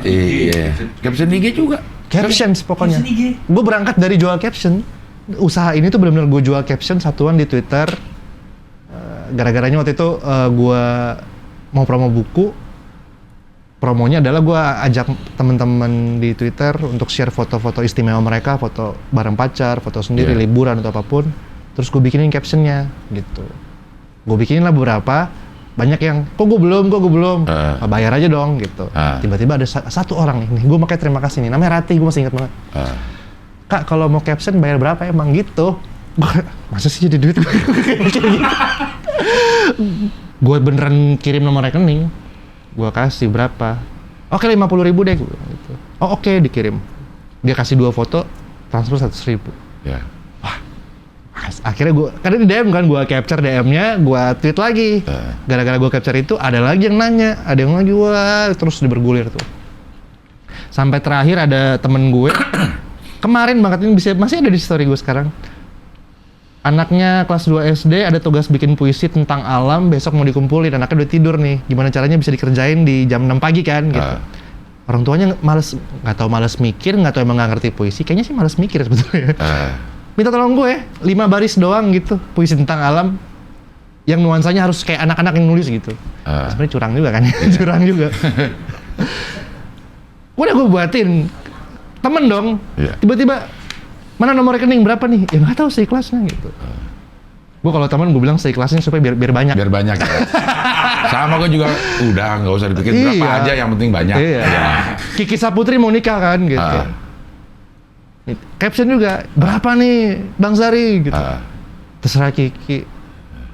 Iya. Caption IG juga. Captions pokoknya. Gue berangkat dari jual caption. usaha ini tuh benar-benar gue jual caption satuan di Twitter. Gara-garanya waktu itu gue mau promo buku. Promonya adalah gue ajak teman-teman di Twitter untuk share foto-foto istimewa mereka, foto bareng pacar, foto sendiri, liburan atau apapun. Terus gue bikinin captionnya gitu. Gue bikinin lah beberapa. Banyak yang, kok gue belum, bayar aja dong gitu. Tiba-tiba ada satu orang nih, gue makanya terima kasih nih, namanya Rati, gue masih ingat banget. Kak, kalau mau caption bayar berapa emang gitu? Masa sih jadi duit gue kayak gitu? Gue beneran kirim nomor rekening, gue kasih berapa? Oke 50.000 deh gue. Gitu. Oh oke, dikirim. Dia kasih 2 foto, transfer 100.000. Ya. Akhirnya gue, karena di DM kan, gue capture DM-nya, gue tweet lagi. Gara-gara gue capture itu, ada lagi yang nanya, ada yang lagi, wah, terus bergulir tuh. Sampai terakhir ada temen gue, kemarin banget ini masih ada di story gue sekarang. Anaknya kelas 2 SD ada tugas bikin puisi tentang alam, besok mau dikumpulin, anaknya udah tidur nih. Gimana caranya bisa dikerjain di jam 6 pagi kan, gitu. Orang tuanya males mikir, nggak tahu emang nggak ngerti puisi, kayaknya sih males mikir sebetulnya. Minta tolong gue, 5 baris doang gitu, puisi tentang alam yang nuansanya harus kayak anak-anak yang nulis gitu. Sebenarnya curang juga kan, curang juga. Udah gue buatin, temen dong, tiba-tiba mana nomor rekening berapa nih? Ya nggak tahu seikhlasnya gitu. Gue kalau temen gue bilang seikhlasnya supaya biar banyak. Biar banyak ya. Sama gue juga, udah nggak usah dipikirin berapa aja, yang penting banyak. Iya. Kiki Saputri mau nikah kan gitu. Caption juga, berapa nih Bang Zari gitu. Terserah Kiki.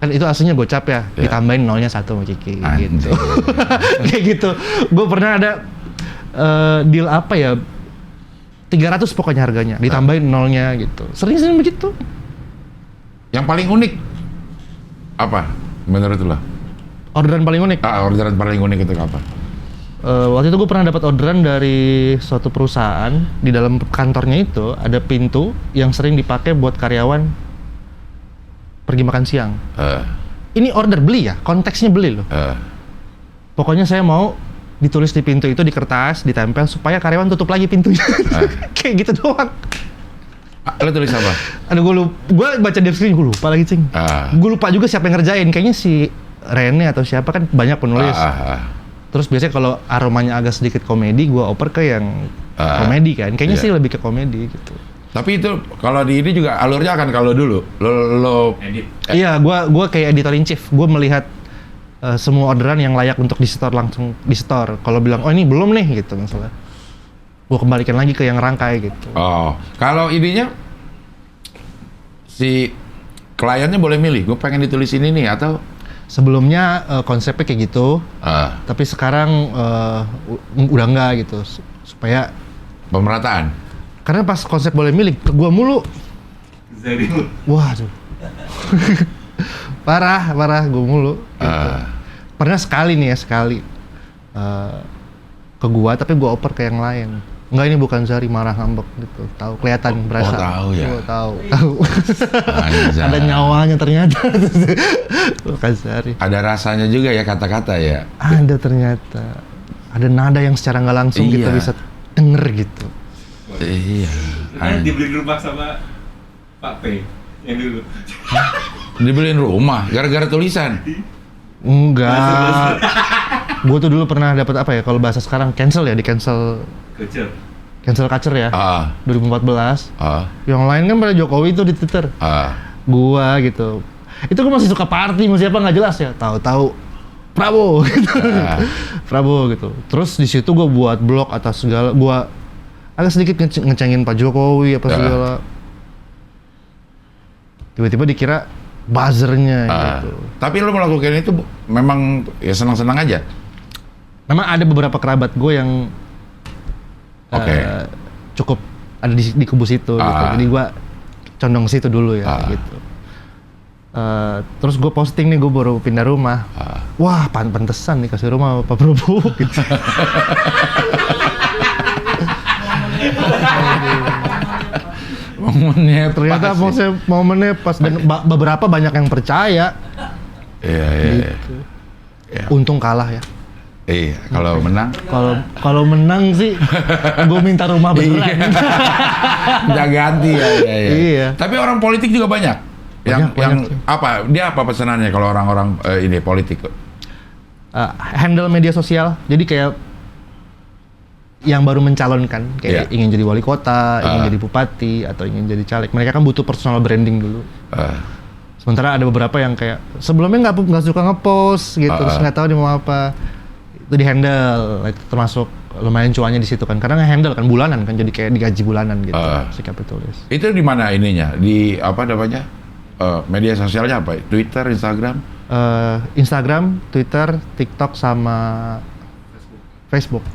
Kan itu aslinya gocap ya, ditambahin nolnya 1 sama Kiki gitu. Kayak gitu. Gue pernah ada deal apa ya, 300 pokoknya harganya, ditambahin nolnya gitu. Sering begitu. Yang paling unik apa menurut lo? Orderan paling unik? Orderan paling unik itu apa? Waktu itu gue pernah dapat orderan dari suatu perusahaan. Di dalam kantornya itu ada pintu yang sering dipakai buat karyawan pergi makan siang. Ini order beli ya, konteksnya beli loh. Pokoknya saya mau ditulis di pintu itu di kertas, ditempel supaya karyawan tutup lagi pintunya. Kayak gitu doang. Lo tulis apa? Aduh gue baca deskripsi, gue lupa lagi cing. Gue lupa juga siapa yang ngerjain, kayaknya si Rene atau siapa, kan banyak penulis. Terus biasanya kalau aromanya agak sedikit komedi, gue oper ke yang komedi kan. Kayaknya sih lebih ke komedi gitu. Tapi itu kalau di ini juga alurnya akan kalau dulu lo edit. Iya, gue kayak editor in chief. Gue melihat semua orderan yang layak untuk di store langsung di store. Kalau bilang oh ini belum nih gitu misalnya, gue kembalikan lagi ke yang rangkai gitu. Oh, kalau idenya si kliennya boleh milih, gue pengen ditulis ini nih atau? Sebelumnya konsepnya kayak gitu, tapi sekarang udah enggak gitu, supaya pemerataan. Karena pas konsep boleh milih, ke gua mulu. Waduh. parah gua mulu. Gitu. Pernah sekali nih ya, ke gua, tapi gua oper ke yang lain. Enggak, ini bukan Zari, marah ngambek gitu. Tahu, kelihatan berasa. Oh, tahu ya. Tahu. Ada nyawanya ternyata. Bukan Zari. Ada rasanya juga ya kata-kata ya. Ada ternyata. Ada nada yang secara nggak langsung kita bisa denger gitu. Iya. Dibeliin rumah sama Pak P yang dulu. Dibeliin rumah gara-gara tulisan. Enggak. Gue tuh dulu pernah dapat apa ya, kalau bahasa sekarang cancel ya, di cancel culture ya. 2014. Yang lain kan pada Jokowi tuh di Twitter. Gua gitu. Itu gue masih suka party, masih apa nggak jelas ya. Tahu-tahu Prabowo gitu. Prabowo gitu. Terus di situ gue buat blog atas segala, gue agak sedikit ngecengin Pak Jokowi apa segala. Tiba-tiba dikira buzzernya gitu. Tapi lo melakukan itu memang ya senang-senang aja? Memang ada beberapa kerabat gue yang cukup ada di kubu situ gitu. Jadi gue condong ke situ dulu ya gitu. Terus gue posting nih, gue baru pindah rumah. Wah, pantesan nih kasih rumah Pak Prabowo gitu. Momennya ternyata momennya pas, dan beberapa banyak yang percaya. Iya. Untung kalah ya. Iya, kalau menang Kalau menang sih, gue minta rumah beneran. nggak ganti ya. Iya. Tapi orang politik juga banyak. Yang Banyak. apa? Dia apa pesanannya kalau orang-orang ini politik? Handle media sosial, jadi kayak yang baru mencalonkan, kayak ingin jadi wali kota, ingin jadi bupati, atau ingin jadi caleg. Mereka kan butuh personal branding dulu. Sementara ada beberapa yang kayak sebelumnya nggak suka ngepost gitu, terus nggak tahu dia mau apa. Itu di handle, itu termasuk lumayan cuannya di situ kan, karena nge-handle kan bulanan kan, jadi kayak digaji bulanan gitu si kapitalis. Itu di mana ininya? Di apa namanya? Media sosialnya apa? Twitter, Instagram? Instagram, Twitter, TikTok sama Facebook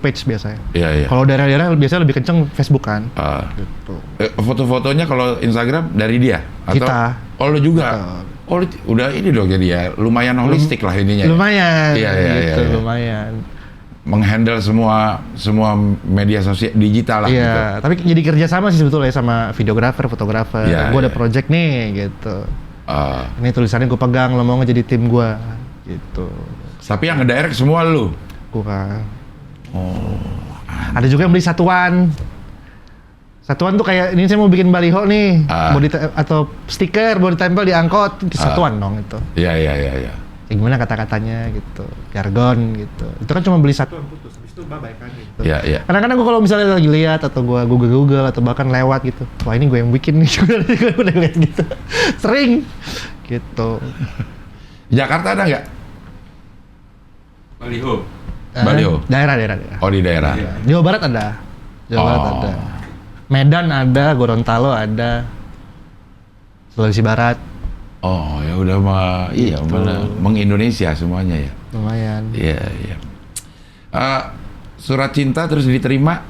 page biasanya. Iya. Kalau daerah-daerah biasanya lebih kenceng Facebook kan. Gitu. Foto-fotonya kalau Instagram dari dia? Atau? Kita. Oh lu juga? Oh udah ini dong jadi ya, lumayan holistik lah ininya. Lumayan. Iya. Lumayan. Menghandle semua media sosial digital lah. Iya, gitu. tapi jadi kerja sama sih sebetulnya sama videografer, fotografer. Iya, Gue ada project nih gitu. Ini tulisannya gue pegang, lo mau nggak jadi tim gue gitu. Tapi yang ngedirect semua lu? Bukan. Ada juga yang beli satuan. Satuan tuh kayak ini saya mau bikin baliho nih, atau stiker mau ditempel di angkot, satuan dong itu. Iya. Ya, gimana kata-katanya gitu, jargon gitu. Itu kan cuma beli satuan putus, habis itu bye-bye kan gitu. Iya. Kadang-kadang gue kalau misalnya lagi lihat atau gue Google atau bahkan lewat gitu, wah ini gue yang bikin nih, gue udah lihat gitu, sering gitu. Jakarta ada nggak? Baliho. Daerah. Oh di daerah. Jawa Barat ada. Medan ada, Gorontalo ada, Sulawesi Barat. Oh ya udah iya meng-Indonesia semuanya ya. Lumayan. Iya. Surat cinta terus diterima,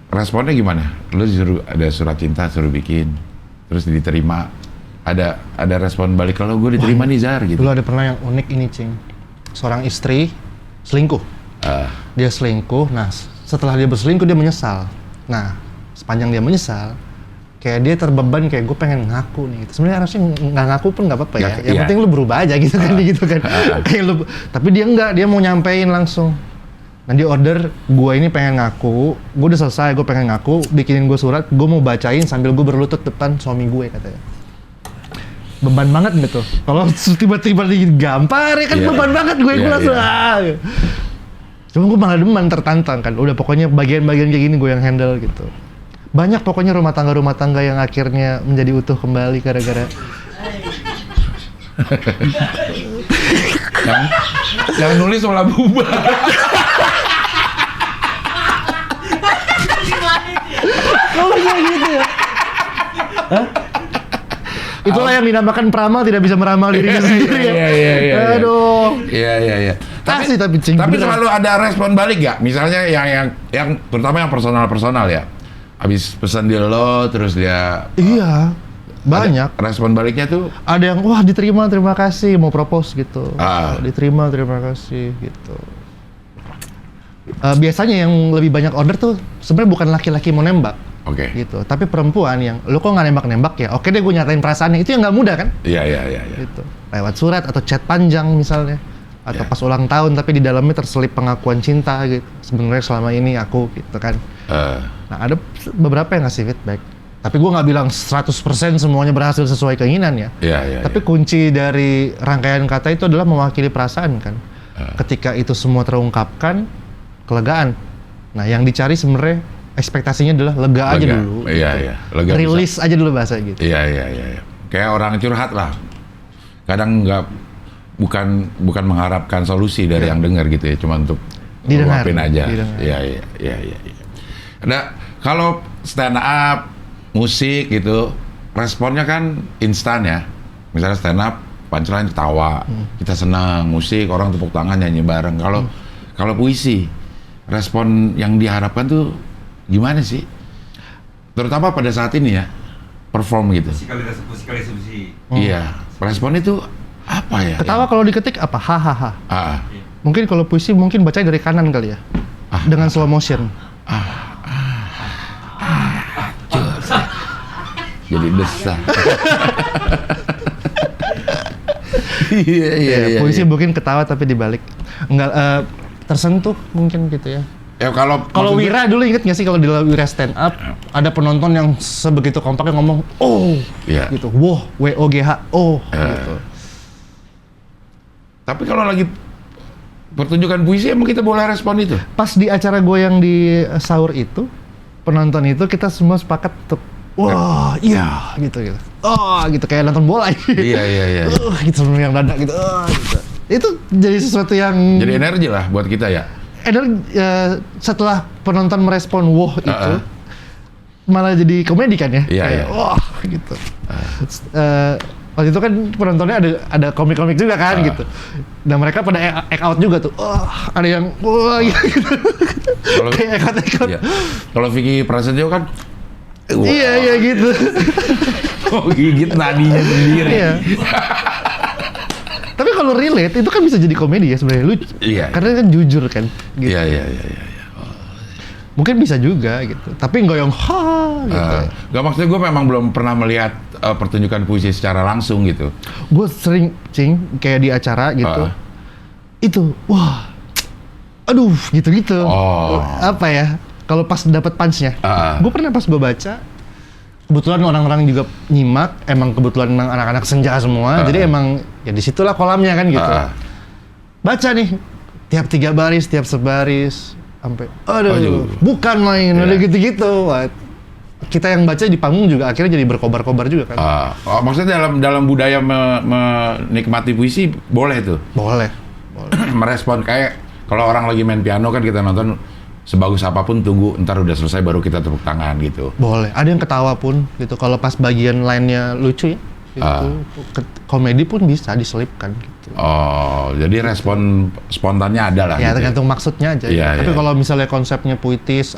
responnya gimana? Lu suruh ada surat cinta suruh bikin, terus diterima, ada respon balik kalau gue diterima nih Zar gitu. Dulu ada pernah yang unik ini Cing, seorang istri selingkuh. Dia selingkuh, nah setelah dia berselingkuh dia menyesal. Nah, sepanjang dia menyesal, kayak dia terbeban kayak gue pengen ngaku nih. Sebenarnya harusnya nggak ngaku pun nggak apa-apa ya. Yang penting lu berubah aja gitu kan, gitu kan. Kayak lu, tapi dia nggak, dia mau nyampein langsung. Nah dia order, gue ini pengen ngaku, gue udah selesai, gue pengen ngaku, bikinin gue surat, gue mau bacain sambil gue berlutut depan suami gue katanya. Beban banget gitu. Kalau tiba-tiba digampar ya kan beban banget gue langsung. Cuma gue malah demen, tertantang kan. Udah pokoknya bagian-bagian kayak gini gue yang handle gitu. Banyak pokoknya rumah tangga yang akhirnya menjadi utuh kembali gara-gara yang nulis malah bubar. Oh kayak gitu ya? Hah? Itulah yang dinamakan peramal tidak bisa meramal dirinya sendiri ya. Iya. Aduh. Iya. Tapi Selalu ada respon balik gak? Misalnya yang terutama yang personal ya. Habis pesan dia lo terus dia iya. Banyak. Respon baliknya tuh ada yang wah diterima terima kasih mau propose gitu. Diterima terima kasih gitu. Biasanya yang lebih banyak order tuh sebenarnya bukan laki-laki mau nembak. Oke. Gitu. Tapi perempuan yang lo kok nggak nembak-nembak ya? Oke deh gue nyatain perasaannya. Itu yang nggak mudah kan? Iya. Gitu. Lewat surat atau chat panjang misalnya. Atau pas ulang tahun tapi di dalamnya terselip pengakuan cinta gitu. Sebenarnya selama ini aku gitu kan. Nah ada beberapa yang ngasih feedback. Tapi gue nggak bilang 100% semuanya berhasil sesuai keinginan ya. Iya. Tapi kunci dari rangkaian kata itu adalah mewakili perasaan kan. Ketika itu semua terungkapkan, kelegaan. Nah yang dicari sebenarnya ekspektasinya adalah lega aja dulu. Iya. Lega rilis aja dulu bahasa gitu. Iya. Kayak orang curhat lah. Kadang bukan mengharapkan solusi dari yang dengar gitu ya, cuma untuk luapin aja. Iya. Nah, kalau stand up, musik gitu, responnya kan instan ya. Misalnya stand up, punchline ketawa, kita senang, musik orang tepuk tangan nyanyi bareng. Kalau puisi, respon yang diharapkan tuh gimana sih? Terutama pada saat ini ya, perform gitu. Musikalisasi. Iya, respon itu apa ya? Ketawa kalau diketik apa? Hahaha. Mungkin kalau puisi mungkin bacanya dari kanan kali ya. Dengan slow motion. Jadi desah. Iya. Puisi mungkin ketawa tapi dibalik. Enggak tersentuh mungkin gitu ya. Ya kalau Wira dulu inget nggak sih kalau di Wira stand up ada penonton yang sebegitu kompaknya ngomong gitu, wow, WOGH, gitu. Tapi kalau lagi pertunjukan puisi emang kita boleh respon itu? Pas di acara gue yang di sahur itu, penonton itu kita semua sepakat untuk wah, iya gitu. Oh, gitu kayak nonton bola. Iya. Gitu yang dada gitu. Gitu. Itu jadi sesuatu yang jadi energi lah buat kita ya. Setelah penonton merespon wah itu malah jadi komedi kan ya. Iya. Wah gitu. Waktu itu kan penontonnya ada komik-komik juga kan gitu. Dan mereka pada act out juga tuh. Ada yang wah gitu. Kayak act out. Iya. Kalau Vicky Prasetyo kan iya gitu. Gigit nadinya sendiri. Iya. Tapi kalau relate itu kan bisa jadi komedi ya sebenarnya, lucu. Iya. Karena kan jujur kan. Gitu. Iya. Mungkin bisa juga gitu. Tapi nggak yang gitu. Gak, maksudnya gue memang belum pernah melihat pertunjukan puisi secara langsung gitu. Gue sering kayak di acara gitu. Itu wah. Aduh, gitu-gitu. Apa ya? Kalau pas dapat punch-nya. Gue pernah pas gue baca, kebetulan orang-orang juga nyimak, emang kebetulan memang anak-anak senja semua, jadi emang ya disitulah kolamnya kan gitu. Baca nih, tiap 3 baris, tiap sebaris, sampai aduh, bukan main, udah gitu-gitu. Kita yang baca di panggung juga akhirnya jadi berkobar-kobar juga kan. Maksudnya dalam budaya menikmati puisi boleh tuh? Boleh. Merespon kayak kalau orang lagi main piano kan kita nonton, sebagus apapun tunggu ntar udah selesai baru kita tepuk tangan gitu. Boleh. Ada yang ketawa pun gitu. Kalau pas bagian lainnya lucu ya. Gitu. Komedi pun bisa diselipkan gitu. Jadi respon spontannya ada lah. Ya gitu tergantung maksudnya aja. Iya, Tapi kalau misalnya konsepnya puitis,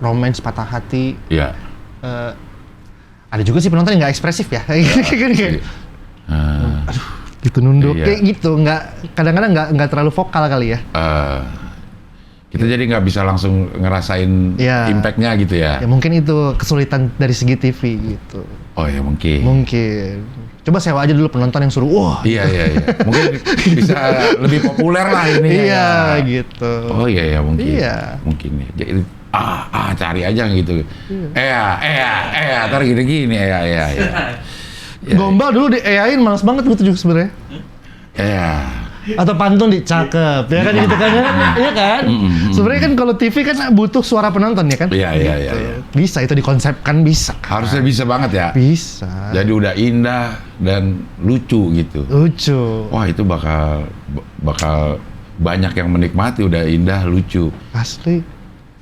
romance, patah hati. Iya. Ada juga sih penonton yang nggak ekspresif ya. Aduh, gitu nunduk kayak gitu. Kadang-kadang nggak terlalu vokal kali ya. Kita jadi nggak bisa langsung ngerasain impact-nya gitu ya? Ya mungkin itu kesulitan dari segi TV gitu. Oh ya mungkin. Coba sewa aja dulu penonton yang suruh wah. Iya. Mungkin bisa lebih populer lah ini. Iya gitu. Oh iya mungkin. Iya. Mungkin ya. Jadi cari aja gitu. Ntar gini. Ya. Gombal dulu di-AI-in males banget gitu juga sebenarnya. Iya. Atau pantun cakep, ya kan gitu kan? Iya kan? Sebenarnya kan kalau TV kan butuh suara penonton ya kan? Iya. Bisa itu dikonsepkan bisa. Harusnya bisa banget ya? Bisa. Jadi udah indah dan lucu gitu. Lucu. Wah itu bakal banyak yang menikmati, udah indah, lucu. Asli.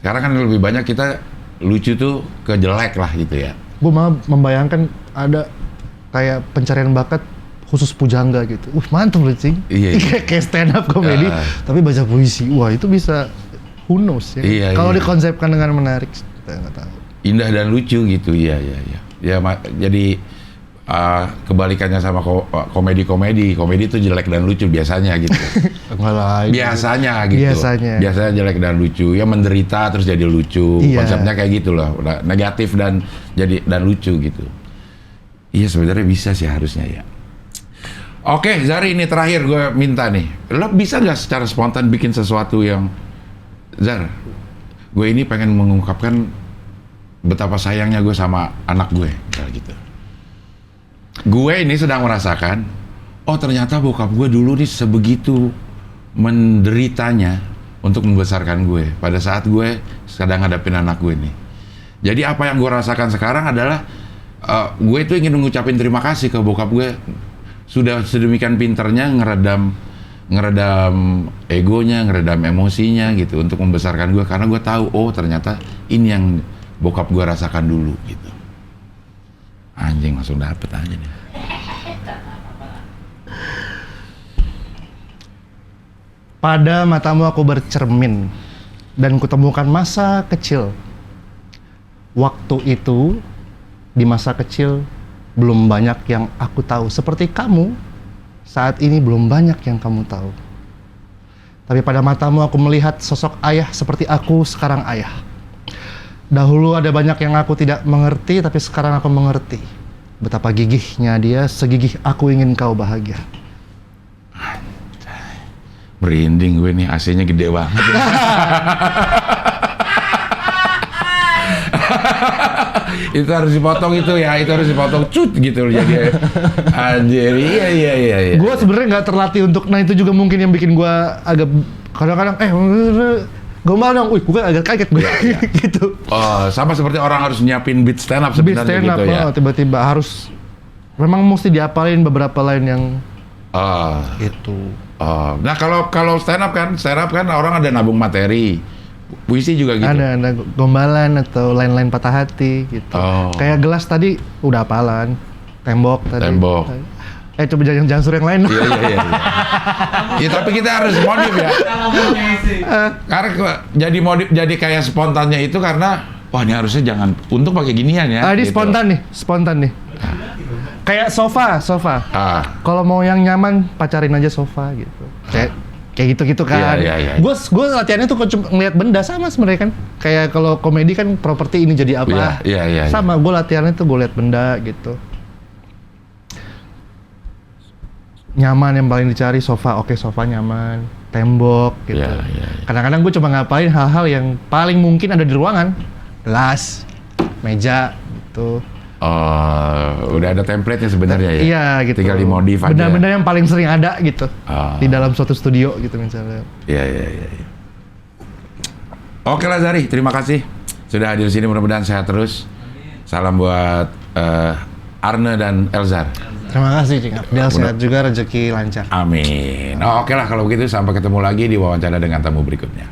Sekarang kan lebih banyak kita lucu tuh ke jelek lah gitu ya. Gue malah membayangkan ada kayak pencarian bakat khusus pujangga gitu. Mantap loh, Cing. Iya. Kayak stand up comedy, tapi baca puisi. Wah, itu bisa who knows ya. Kalau dikonsepkan dengan menarik, kita nggak tahu. Indah dan lucu gitu, iya. Ya, jadi kebalikannya sama komedi itu jelek dan lucu biasanya gitu. Enggak lah. Biasanya gitu. Biasanya jelek dan lucu. Ya menderita terus jadi lucu. Konsepnya kayak gitu loh. Negatif dan lucu gitu. Iya sebenarnya bisa sih harusnya ya. Oke, Zari, ini terakhir gue minta nih. Lo bisa nggak secara spontan bikin sesuatu yang... Zar, gue ini pengen mengungkapkan betapa sayangnya gue sama anak gue. Kayak gitu. Gue ini sedang merasakan, ternyata bokap gue dulu nih sebegitu menderitanya untuk membesarkan gue. Pada saat gue sedang ngadapin anak gue nih. Jadi apa yang gue rasakan sekarang adalah, gue itu ingin mengucapin terima kasih ke bokap gue. Sudah sedemikian pinternya ngeredam egonya, ngeredam emosinya gitu untuk membesarkan gue, karena gue tahu ternyata ini yang bokap gue rasakan dulu gitu. Anjing langsung dapet aja nih. Pada matamu aku bercermin dan kutemukan masa kecil. Waktu itu di masa kecil belum banyak yang aku tahu. Seperti kamu, saat ini belum banyak yang kamu tahu. Tapi pada matamu aku melihat sosok ayah seperti aku sekarang ayah. Dahulu ada banyak yang aku tidak mengerti, tapi sekarang aku mengerti. Betapa gigihnya dia, segigih aku ingin kau bahagia. Merinding gue nih, AC-nya gede banget. Itu harus dipotong itu harus dipotong cut gitu jadi anjir. Iya. Gue sebenarnya nggak terlatih untuk, nah itu juga mungkin yang bikin gue agak kadang-kadang gombal dong, gue agak kaget gue gitu. Oh, sama seperti orang harus nyiapin beat stand up sebenarnya gitu ya. Tiba-tiba harus memang mesti diapalin beberapa line yang gitu. Nah kalau stand up kan orang ada nabung materi. Puisi juga gitu. Ada gombalan atau line-line patah hati gitu. Kayak gelas tadi udah apalan. Tembok tadi. Coba jangan suruh yang lain. Iya. Ya tapi kita harus modif ya. Karena jadi kayak spontannya itu karena wah ini harusnya jangan untuk pakai ginian ya. Ini gitu. spontan nih. Kayak sofa. Kalau mau yang nyaman pacarin aja sofa gitu. Kayak gitu kan. Iya. Gue latihannya tuh cuma ngeliat benda sama sebenarnya kan. Kayak kalau komedi kan properti ini jadi apa. Iya. Sama gue latihannya tuh gue liat benda gitu. Nyaman yang paling dicari sofa. Oke, sofa nyaman. Tembok gitu. Iya. Kadang-kadang gue cuma ngapain hal-hal yang paling mungkin ada di ruangan. Gelas, meja gitu. Udah ada template-nya sebenarnya ya. Iya gitu. Tinggal dimodif aja. Benda-benda yang paling sering ada gitu. Di dalam suatu studio gitu misalnya. Iya. Oke lah Zari, terima kasih sudah hadir di sini, mudah-mudahan sehat terus. Salam buat Arne dan Elzar. Terima kasih Cing Abdel, sehat juga, rezeki lancar. Amin. Oke lah kalau begitu, sampai ketemu lagi di wawancara dengan tamu berikutnya.